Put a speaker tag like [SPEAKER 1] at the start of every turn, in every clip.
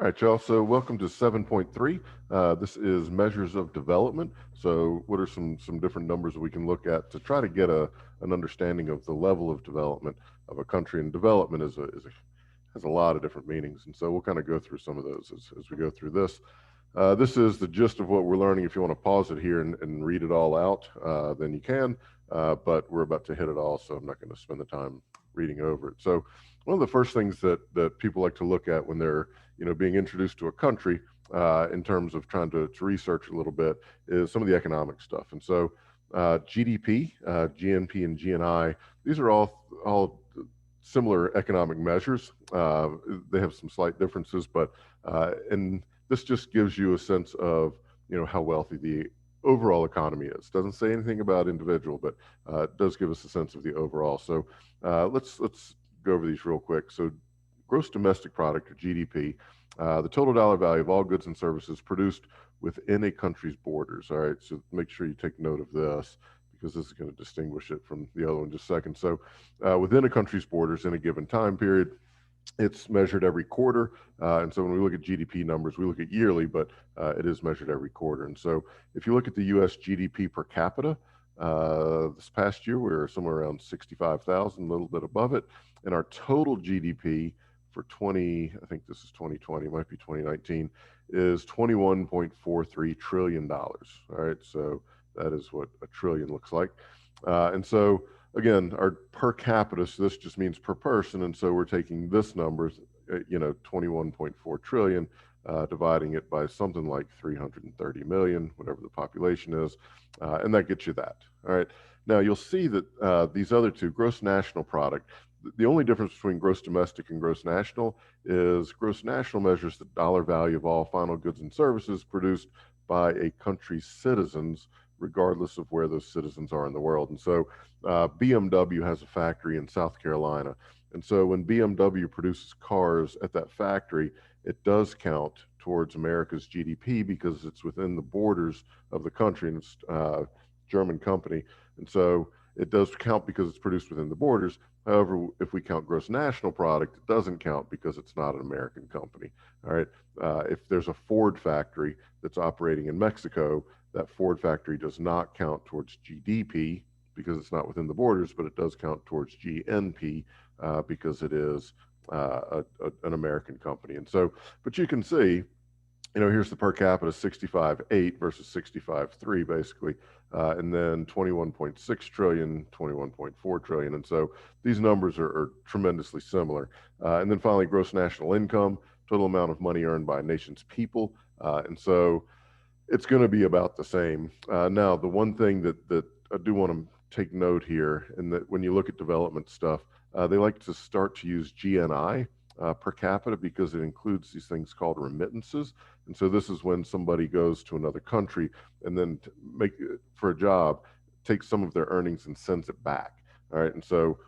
[SPEAKER 1] All right, y'all. So welcome to 7.3. This is measures of development. So what are some different numbers that we can look at to try to get an understanding of the level of development of a country? And development has a lot of different meanings, and so we'll kind of go through some of those as we go through this. This is the gist of what we're learning. If you want to pause it here and read it all out, then you can. But we're about to hit it all, so I'm not going to spend the time reading over it. So one of the first things that people like to look at when they're being introduced to a country in terms of trying to research a little bit is some of the economic stuff. And so GDP, GNP, and GNI, these are all similar economic measures. They have some slight differences, but and this just gives you a sense of how wealthy the overall economy is. Doesn't say anything about individual, but it does give us a sense of the overall. So let's go over these real quick. So gross domestic product or GDP, the total dollar value of all goods and services produced within a country's borders. All right, so make sure you take note of this because this is going to distinguish it from the other one in just a second. So within a country's borders in a given time period, it's measured every quarter. And so when we look at GDP numbers, we look at yearly, but it is measured every quarter. And so if you look at the US GDP per capita, this past year, we were somewhere around 65,000, a little bit above it. And our total GDP for I think this is 2020, might be 2019, is $21.43 trillion. All right. So that is what a trillion looks like. And so again, our per capita, so this just means per person, and so we're taking this number, 21.4 trillion, dividing it by something like 330 million, whatever the population is, and that gets you that. All right. Now you'll see that these other two, gross national product, the only difference between gross domestic and gross national is gross national measures the dollar value of all final goods and services produced by a country's citizens, regardless of where those citizens are in the world. And so BMW has a factory in South Carolina. And so when BMW produces cars at that factory, it does count towards America's GDP because it's within the borders of the country and it's a German company. And so it does count because it's produced within the borders. However, if we count gross national product, it doesn't count because it's not an American company. All right. If there's a Ford factory that's operating in Mexico, that Ford factory does not count towards GDP because it's not within the borders, but it does count towards GNP because it is an American company. And so, but you can see, here's the per capita 65.8 versus 65.3 basically, and then 21.6 trillion, 21.4 trillion. And so these numbers are tremendously similar. And then finally, gross national income, total amount of money earned by a nation's people. And so it's going to be about the same. Now, the one thing that I do want to take note here, and that when you look at development stuff, they like to start to use GNI per capita because it includes these things called remittances. And so this is when somebody goes to another country and then make for a job, takes some of their earnings and sends it back. All right. And so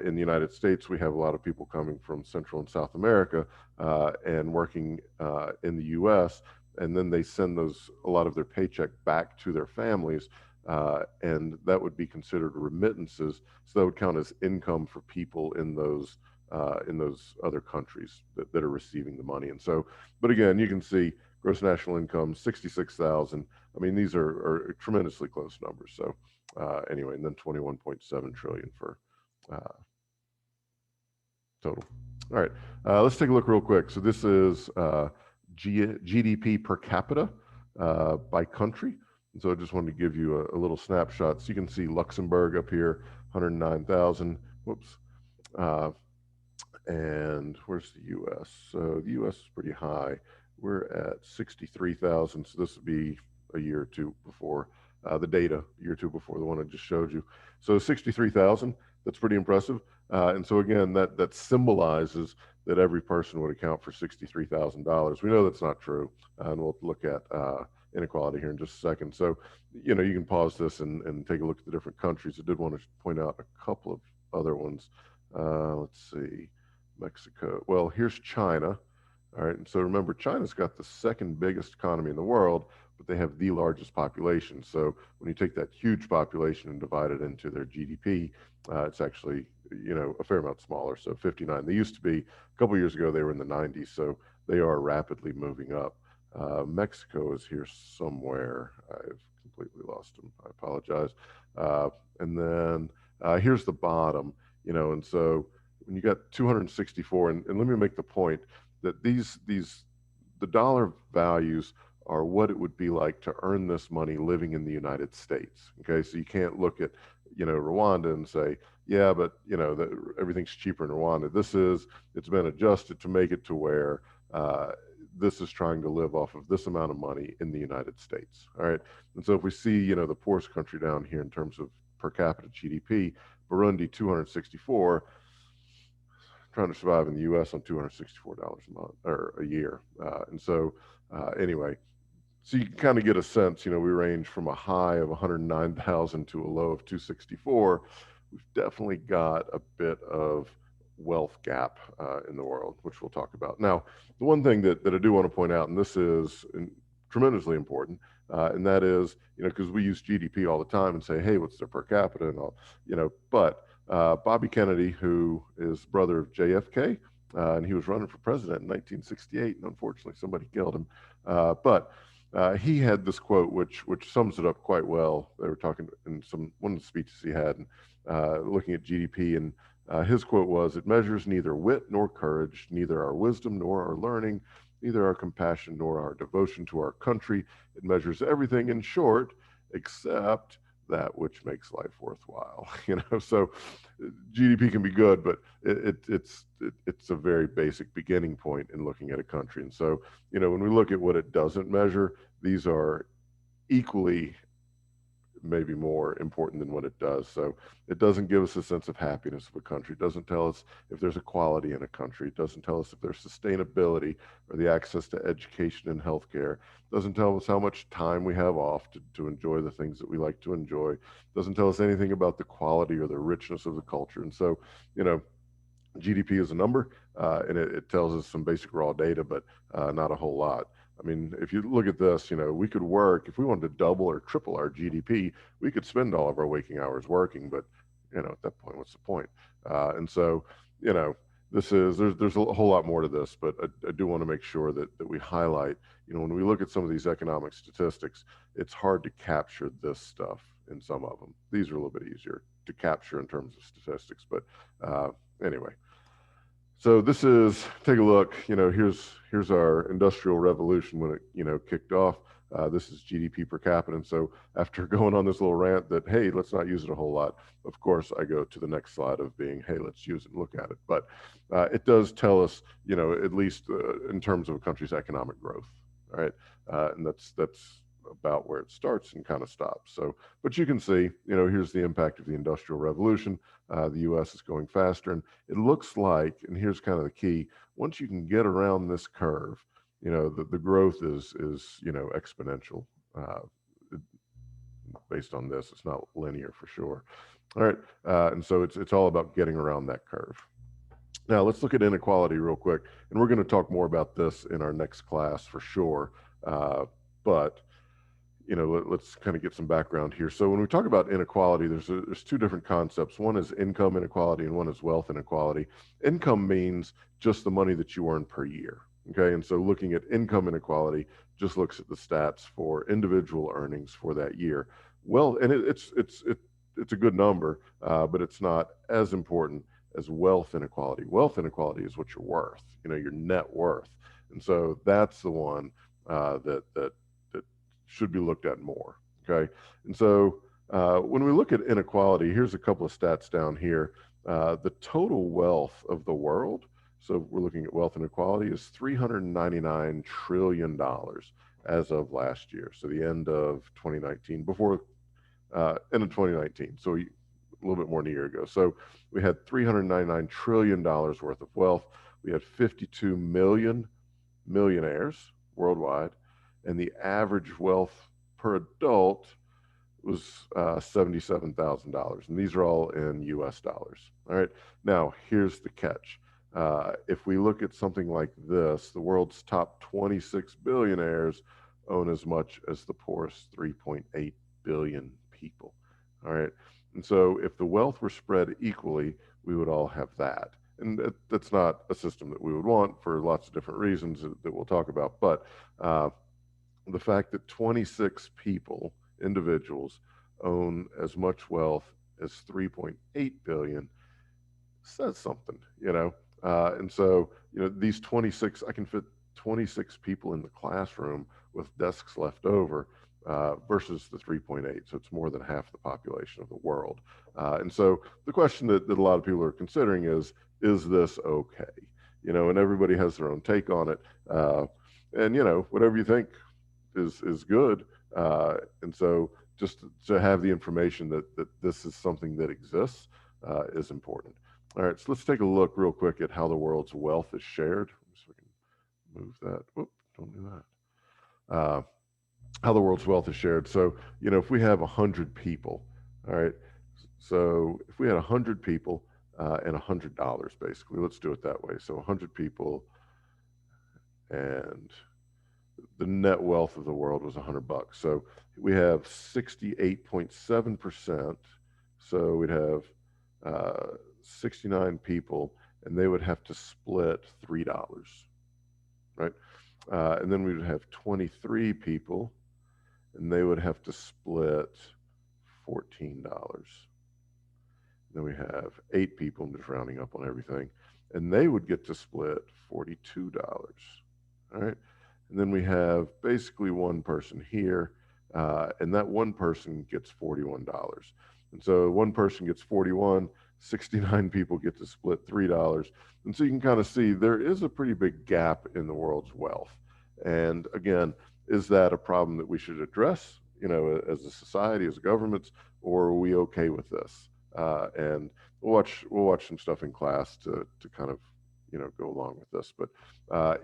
[SPEAKER 1] in the United States, we have a lot of people coming from Central and South America and working in the U.S. And then they send a lot of their paycheck back to their families, and that would be considered remittances. So that would count as income for people in those other countries that are receiving the money. And so, but again, you can see gross national income 66,000. I mean, these are tremendously close numbers. So anyway, and then 21.7 trillion for total. All right, let's take a look real quick. So this is GDP per capita by country. And so I just wanted to give you a little snapshot. So you can see Luxembourg up here, 109,000. Whoops. And where's the U.S.? So the U.S. is pretty high. We're at 63,000. So this would be a year or two before the data, a year or two before the one I just showed you. So 63,000. That's pretty impressive. And so again, that symbolizes that every person would account for $63,000. We know that's not true, and we'll look at inequality here in just a second. So, you can pause this and take a look at the different countries. I did want to point out a couple of other ones. Let's see, Mexico. Well, here's China. All right, and so remember, China's got the second biggest economy in the world, but they have the largest population. So when you take that huge population and divide it into their GDP, it's actually a fair amount smaller. So 59. They used to be a couple years ago they were in the 90s. So they are rapidly moving up. Mexico is here somewhere. I've completely lost them. I apologize. Uh, and then here's the bottom, and so when you got 264, and let me make the point that the dollar values are what it would be like to earn this money living in the United States. Okay, so you can't look at Rwanda and say, yeah, but everything's cheaper in Rwanda. It's been adjusted to make it to where this is trying to live off of this amount of money in the United States. All right, and so if we see the poorest country down here in terms of per capita GDP, Burundi 264, trying to survive in the U.S. on $264 a month or a year. And so, anyway, so you can kind of get a sense. We range from a high of 109,000 to a low of 264. We've definitely got a bit of wealth gap in the world, which we'll talk about. Now, the one thing that I do want to point out, and this is tremendously important, and that is, because we use GDP all the time and say, hey, what's their per capita and all, but Bobby Kennedy, who is brother of JFK, and he was running for president in 1968, and unfortunately somebody killed him. But he had this quote, which sums it up quite well. They were talking in one of the speeches he had, and looking at GDP, and his quote was, "It measures neither wit nor courage, neither our wisdom nor our learning, neither our compassion nor our devotion to our country. It measures everything, in short, except that which makes life worthwhile." So GDP can be good, but it's a very basic beginning point in looking at a country. And so when we look at what it doesn't measure, these are equally, maybe more important than what it does. So it doesn't give us a sense of happiness of a country. It doesn't tell us if there's equality in a country. It doesn't tell us if there's sustainability or the access to education and healthcare. It doesn't tell us how much time we have off to enjoy the things that we like to enjoy. It doesn't tell us anything about the quality or the richness of the culture. And so, GDP is a number, and it tells us some basic raw data, but not a whole lot. I mean, if you look at this, we could work, if we wanted to double or triple our GDP, we could spend all of our waking hours working, but, at that point, what's the point? And so, there's a whole lot more to this, but I do want to make sure that we highlight, when we look at some of these economic statistics, it's hard to capture this stuff in some of them. These are a little bit easier to capture in terms of statistics, but anyway. So this is, take a look, here's our industrial revolution when it kicked off. This is GDP per capita. And so after going on this little rant that, hey, let's not use it a whole lot, of course, I go to the next slide of being, hey, let's use it and look at it. But it does tell us, at least in terms of a country's economic growth, all right? And that's about where it starts and kind of stops. So, but you can see, here's the impact of the Industrial Revolution. The U.S. is going faster, and it looks like, and here's kind of the key, once you can get around this curve, the growth is exponential. Based on this, it's not linear for sure. All right, and so it's all about getting around that curve. Now let's look at inequality real quick, and we're going to talk more about this in our next class for sure. But let's kind of get some background here. So when we talk about inequality, there's two different concepts. One is income inequality and one is wealth inequality. Income means just the money that you earn per year. Okay, and so looking at income inequality just looks at the stats for individual earnings for that year. Well, and it's a good number, but it's not as important as wealth inequality. Wealth inequality is what you're worth, your net worth, and so that's the one that should be looked at more. Okay, and so when we look at inequality, here's a couple of stats down here. The total wealth of the world, so we're looking at wealth inequality, is $399 trillion as of last year. So the end of 2019, end of 2019. So a little bit more than a year ago. So we had $399 trillion worth of wealth. We had 52 million millionaires worldwide, and the average wealth per adult was $77,000. And these are all in US dollars. All right. Now, here's the catch. If we look at something like this, the world's top 26 billionaires own as much as the poorest 3.8 billion people. All right. And so if the wealth were spread equally, we would all have that. And that's not a system that we would want for lots of different reasons that we'll talk about. But the fact that 26 people, individuals, own as much wealth as 3.8 billion says something, you know. And so, you know, these 26, I can fit 26 people in the classroom with desks left over versus the 3.8. So it's more than half the population of the world. And so the question that a lot of people are considering is this okay? You know, and everybody has their own take on it. And, you know, whatever you think is good. And so just to have the information that this is something that exists is important. All right, so let's take a look real quick at how the world's wealth is shared. So we can move that. Whoop, don't do that. How the world's wealth is shared. So, you know, if we have 100 people, all right, so if we had 100 people and $100, basically, let's do it that way. So 100 people and the net wealth of the world was $100. So we have 68.7%. So we'd have 69 people, and they would have to split $3, right? And then we would have 23 people, and they would have to split $14. Then we have 8 people, I'm just rounding up on everything, and they would get to split $42. All right. And then we have basically one person here, and that one person gets $41. And so one person gets 41, 69 people get to split $3. And so you can kind of see there is a pretty big gap in the world's wealth. And again, is that a problem that we should address, you know, as a society, as governments, or are we okay with this? And we'll watch some stuff in class to kind of, you know, go along with this. But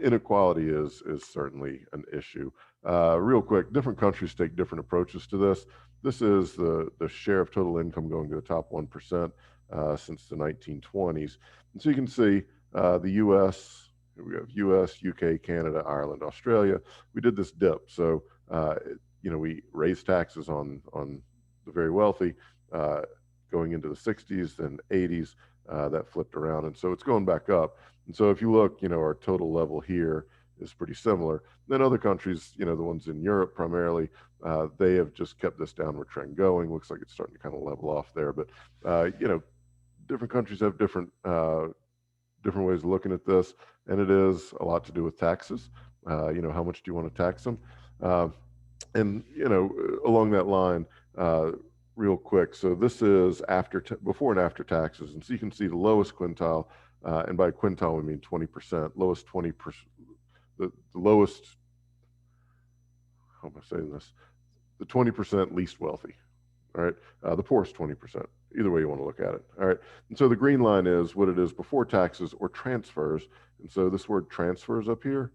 [SPEAKER 1] inequality is certainly an issue. Real quick, different countries take different approaches to this. This is the share of total income going to the top 1% since the 1920s. And so you can see the U.S., we have U.S., U.K., Canada, Ireland, Australia. We did this dip. So, you know, we raised taxes on the very wealthy going into the 60s, then 80s. That flipped around, and so it's going back up. And so if you look, you know, our total level here is pretty similar. Then other countries, you know, the ones in Europe primarily, they have just kept this downward trend going. Looks like it's starting to kind of level off there. But you know, different countries have different ways of looking at this, and it is a lot to do with taxes. You know, how much do you want to tax them? And you know, along that line. Real quick. So this is before and after taxes. And so you can see the lowest quintile, and by quintile we mean 20%, lowest 20%, the lowest, how am I saying this? The 20% least wealthy, all right? The poorest 20%, either way you want to look at it, all right? And so the green line is what it is before taxes or transfers. And so this word transfers up here,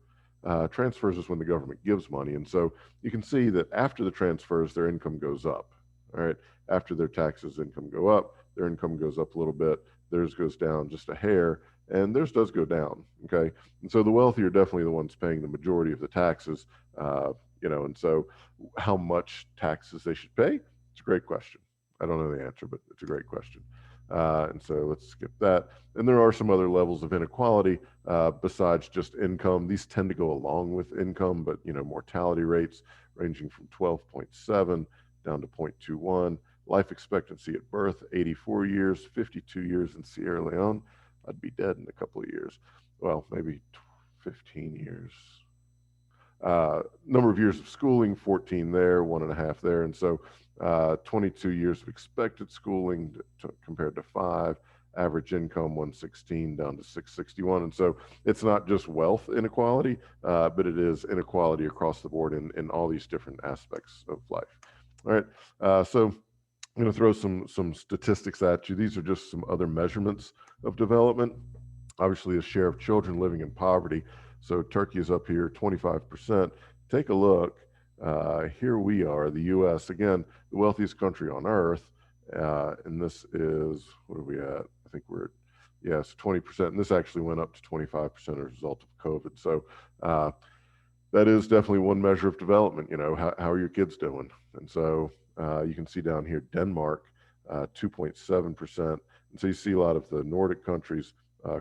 [SPEAKER 1] transfers is when the government gives money. And so you can see that after the transfers, their income goes up. All right. After their taxes, income go up, their income goes up a little bit, theirs goes down just a hair, and theirs does go down. Okay. And so the wealthy are definitely the ones paying the majority of the taxes, you know, and so how much taxes they should pay? It's a great question. I don't know the answer, but it's a great question. And so let's skip that. And there are some other levels of inequality besides just income. These tend to go along with income, but, you know, mortality rates ranging from 12.7 down to 0.21. Life expectancy at birth, 84 years, 52 years in Sierra Leone. I'd be dead in a couple of years. Well, maybe 15 years. Number of years of schooling, 14 there, 1.5 there. And so 22 years of expected schooling compared to 5. Average income 116 down to 661. And so it's not just wealth inequality, but it is inequality across the board in all these different aspects of life. All right, so I'm going to throw some statistics at you. These are just some other measurements of development. Obviously, the share of children living in poverty. So Turkey is up here, 25%. Take a look. Here we are, the U.S., again, the wealthiest country on earth. And this is, what are we at? I think we're at, yes, 20%. And this actually went up to 25% as a result of COVID. So that is definitely one measure of development. You know, how are your kids doing? And so you can see down here, Denmark, 2.7%. And so you see a lot of the Nordic countries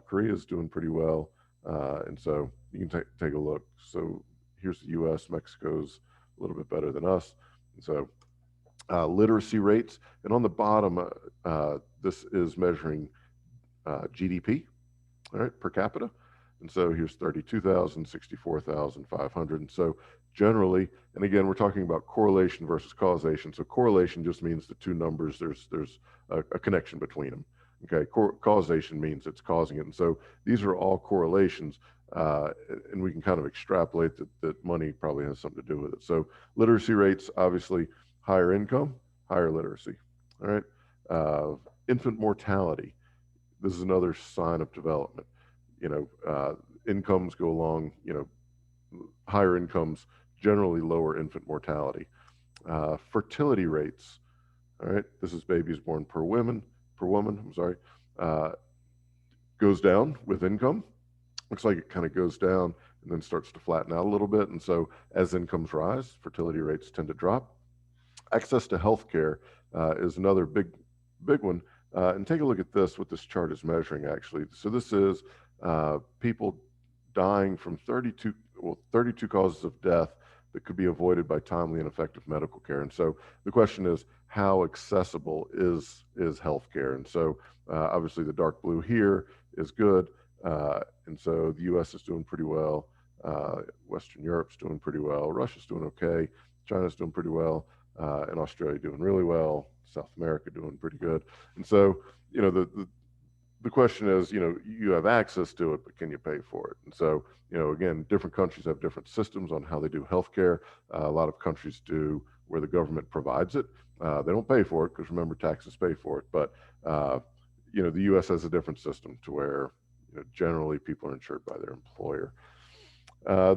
[SPEAKER 1] Korea is doing pretty well, and so you can take a look. So here's the U.S. Mexico's a little bit better than us, and so literacy rates. And on the bottom, this is measuring GDP, all right, per capita. And so here's 32,000, 64,500. And so generally, and again, we're talking about correlation versus causation. So correlation just means the two numbers, there's a connection between them. Okay, causation means it's causing it. And so these are all correlations. And we can kind of extrapolate that money probably has something to do with it. So literacy rates, obviously, higher income, higher literacy. All right. Uh, Infant mortality. This is another sign of development. You know, incomes go along. Higher incomes generally lower infant mortality. Fertility rates. All right, this is babies born per woman. Per woman. I'm sorry. Uh, Goes down with income. Looks like it kind of goes down and then starts to flatten out a little bit. And so as incomes rise, fertility rates tend to drop. Access to healthcare is another big one. And take a look at this, what this chart is measuring actually. So this is people dying from 32 causes of death that could be avoided by timely and effective medical care. And so the question is, how accessible is healthcare? And so obviously the dark blue here is good. And so the U.S. is doing pretty well. Western Europe's doing pretty well. Russia's doing okay. China's doing pretty well. And Australia doing really well. South America doing pretty good. And so, the question is, you have access to it, but can you pay for it? And so, again, different countries have different systems on how they do healthcare. A lot of countries do where the government provides it. They don't pay for it because remember, taxes pay for it. But the U.S. has a different system to where generally people are insured by their employer.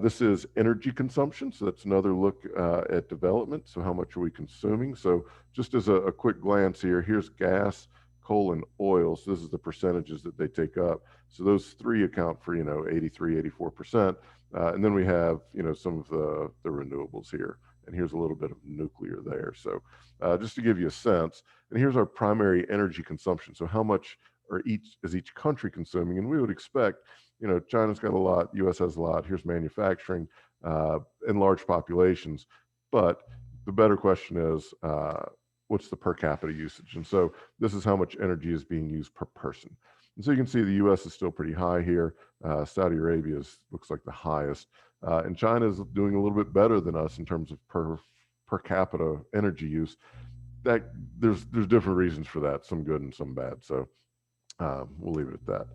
[SPEAKER 1] This is energy consumption. So that's another look at development. So how much are we consuming? So just as a quick glance here, here's gas, coal, and oil. So this is the percentages that they take up. So those three account for, 83, 84%. And then we have, some of the renewables here. And here's a little bit of nuclear there. So just to give you a sense, and here's our primary energy consumption. So how much is each country consuming? And we would expect, China's got a lot, U.S. has a lot. Here's manufacturing in large populations. But the better question is, what's the per capita usage? And so this is how much energy is being used per person. And so you can see the U.S. is still pretty high here. Saudi Arabia looks like the highest. And China is doing a little bit better than us in terms of per capita energy use. That there's different reasons for that, some good and some bad. So we'll leave it at that.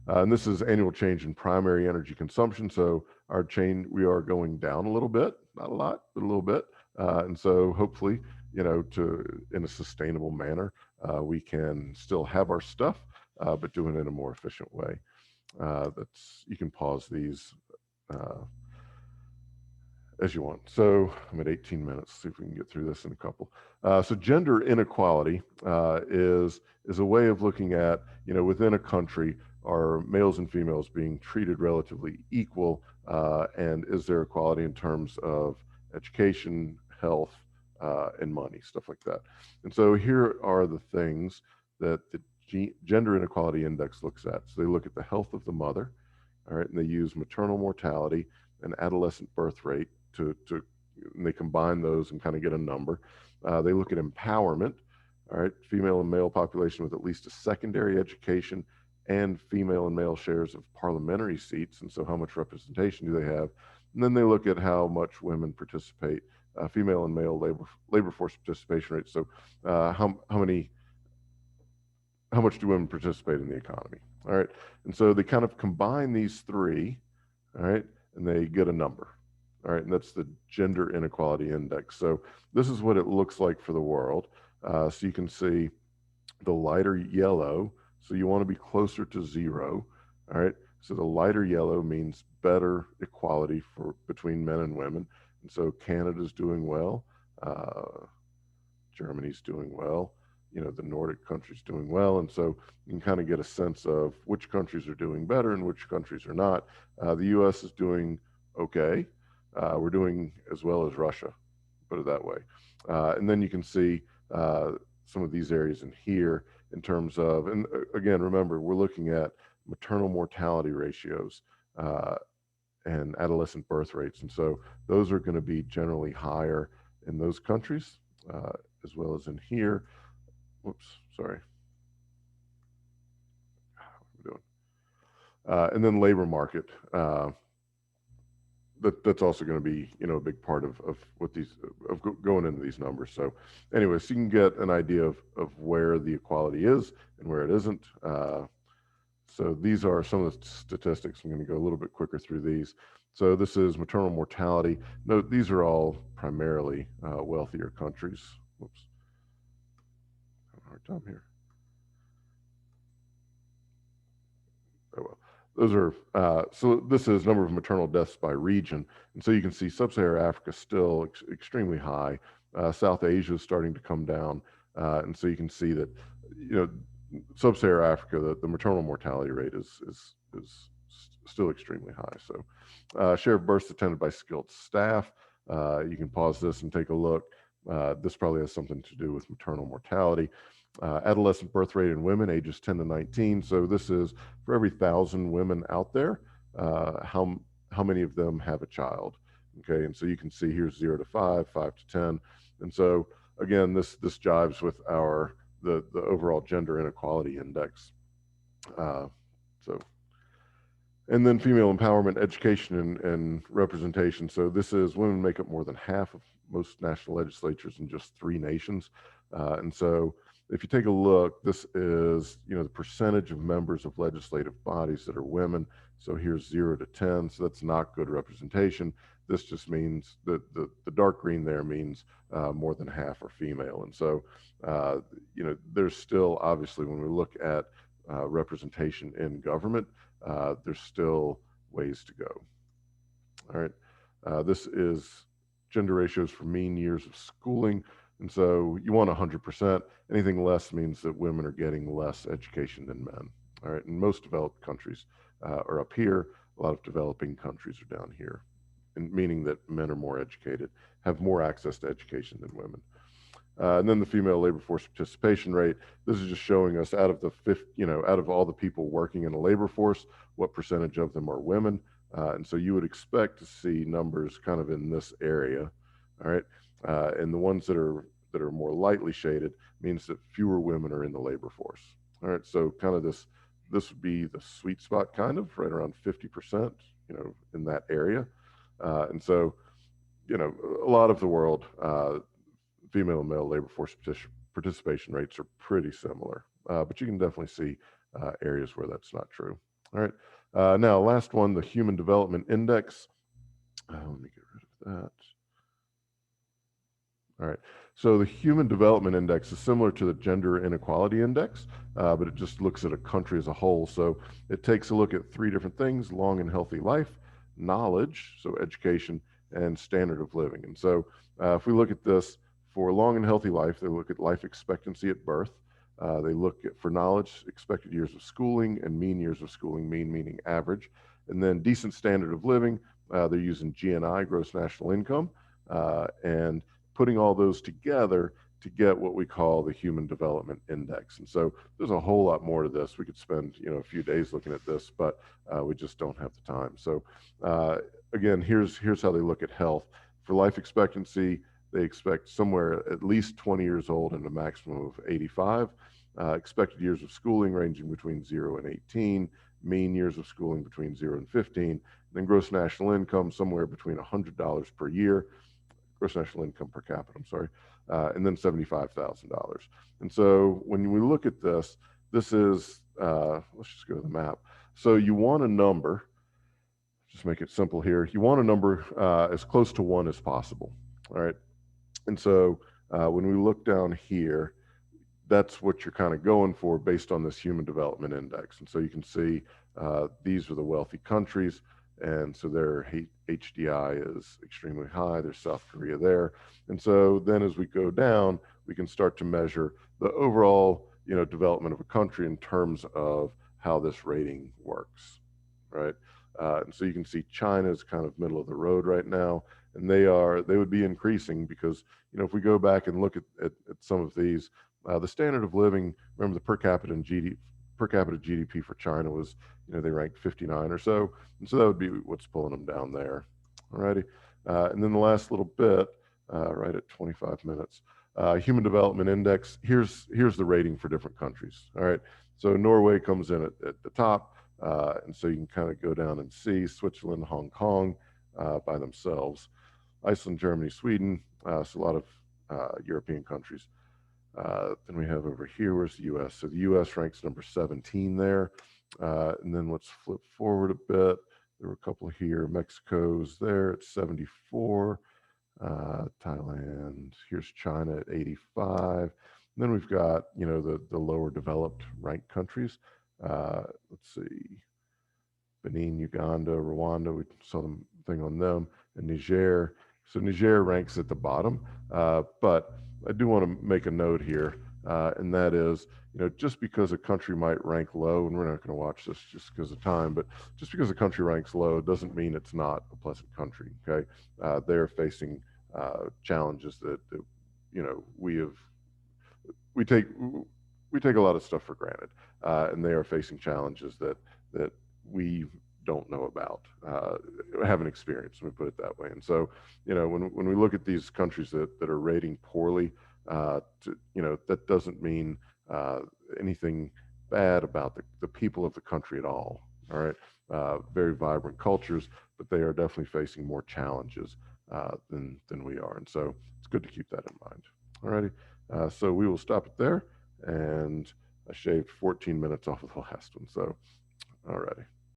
[SPEAKER 1] And this is annual change in primary energy consumption. So we are going down a little bit, not a lot, but a little bit. And so hopefully, in a sustainable manner, we can still have our stuff, but do it in a more efficient way. You can pause these as you want. So I'm at 18 minutes. See if we can get through this in a couple. So gender inequality is a way of looking at, within a country, are males and females being treated relatively equal, and is there equality in terms of education, health, and money, stuff like that. And so here are the things that the Gender Inequality Index looks at. So they look at the health of the mother, all right, and they use maternal mortality and adolescent birth rate and they combine those and kind of get a number. They look at empowerment, all right, female and male population with at least a secondary education and female and male shares of parliamentary seats. And so how much representation do they have? And then they look at how much women participate, female and male labor force participation rates. So how much do women participate in the economy? All right. And so they kind of combine these three, all right, and they get a number. All right, and that's the Gender Inequality Index. So this is what it looks like for the world. So you can see the lighter yellow. So you want to be closer to zero. All right. So the lighter yellow means better equality between men and women. And so Canada's doing well. Germany's doing well. The Nordic countries doing well. And so you can kind of get a sense of which countries are doing better and which countries are not. The U.S. is doing okay. We're doing as well as Russia, put it that way. And then you can see some of these areas in here in terms of, and again, remember, we're looking at maternal mortality ratios, and adolescent birth rates. And so those are going to be generally higher in those countries, as well as in here. Whoops, sorry. What am I doing? And then labor market. That's also going to be, a big part of what these of going into these numbers. So anyway, so you can get an idea of where the equality is and where it isn't. So these are some of the statistics. I'm going to go a little bit quicker through these. So this is maternal mortality. Note these are all primarily wealthier countries. Whoops, having a hard time here. Oh well. Those are, so this is number of maternal deaths by region. And so you can see sub-Saharan Africa still extremely high. South Asia is starting to come down. And so you can see that, sub-Saharan Africa, the maternal mortality rate is still extremely high. So share of births attended by skilled staff. You can pause this and take a look. This probably has something to do with maternal mortality. Adolescent birth rate in women ages 10 to 19. So this is for every 1,000 women out there, how many of them have a child? Okay, and so you can see here's 0 to 5, 5 to 10, and so again, this jives with the overall gender inequality index. And then female empowerment, education, and representation. So this is women make up more than half of most national legislatures in just 3 nations, and so if you take a look, this is, the percentage of members of legislative bodies that are women. So here's 0 to 10. So that's not good representation. This just means that the dark green there means more than half are female. And so, there's still, obviously, when we look at representation in government, there's still ways to go. All right. This is gender ratios for mean years of schooling. And so you want 100%. Anything less means that women are getting less education than men. All right. And most developed countries are up here. A lot of developing countries are down here, and meaning that men are more educated, have more access to education than women. And then the female labor force participation rate. This is just showing us out of all the people working in the labor force, what percentage of them are women. And so you would expect to see numbers kind of in this area. All right. And the ones that are more lightly shaded means that fewer women are in the labor force. All right, so kind of this would be the sweet spot, kind of right around 50%, in that area. And so, a lot of the world, female and male labor force participation rates are pretty similar, but you can definitely see areas where that's not true. All right, now last one, the Human Development Index. Let me get rid of that. All right, so the Human Development Index is similar to the Gender Inequality Index, but it just looks at a country as a whole. So it takes a look at 3 different things: long and healthy life, knowledge, so education, and standard of living. And so if we look at this for long and healthy life, they look at life expectancy at birth. They look at, for knowledge, expected years of schooling, and mean years of schooling, mean meaning average. And then decent standard of living, they're using GNI, gross national income, and putting all those together to get what we call the Human Development Index. And so there's a whole lot more to this. We could spend a few days looking at this, but we just don't have the time. So again, here's how they look at health. For life expectancy, they expect somewhere at least 20 years old and a maximum of 85. Expected years of schooling ranging between 0 and 18. Mean years of schooling between 0 and 15. Then gross national income somewhere between $100 per year. Gross national income per capita, I'm sorry, and then $75,000. And so when we look at this is, let's just go to the map. So you want a number, just make it simple here. You want a number as close to 1 as possible, all right? And so when we look down here, that's what you're kind of going for based on this Human Development Index. And so you can see these are the wealthy countries. And so their HDI is extremely high. There's South Korea there. And so then as we go down, we can start to measure the overall, development of a country in terms of how this rating works, right? And so you can see China is kind of middle of the road right now, and they would be increasing because, if we go back and look at some of these, the standard of living, remember the per capita and per capita GDP for China was, they ranked 59 or so. And so that would be what's pulling them down there. Alrighty. And then the last little bit, right at 25 minutes, Human Development Index. Here's the rating for different countries. All right. So Norway comes in at the top. And so you can kind of go down and see Switzerland, Hong Kong by themselves, Iceland, Germany, Sweden, so a lot of European countries. Then we have over here, where's the US? So the US ranks number 17 there. And then let's flip forward a bit. There were a couple here. Mexico's there at 74. Thailand, here's China at 85. And then we've got, the lower developed ranked countries. Let's see, Benin, Uganda, Rwanda, we saw the thing on them, and Niger. So Niger ranks at the bottom, but I do want to make a note here, and that is, just because a country might rank low, and we're not going to watch this just because of time, but just because a country ranks low doesn't mean it's not a pleasant country. Okay, they're facing challenges that we take a lot of stuff for granted, and they are facing challenges that we don't know about, haven't experienced. Let me put it that way. And so, when we look at these countries that are rating poorly, that doesn't mean anything bad about the people of the country at all. All right, very vibrant cultures, but they are definitely facing more challenges than we are. And so it's good to keep that in mind. All righty, so we will stop it there, and I shaved 14 minutes off of the last one. So, all righty.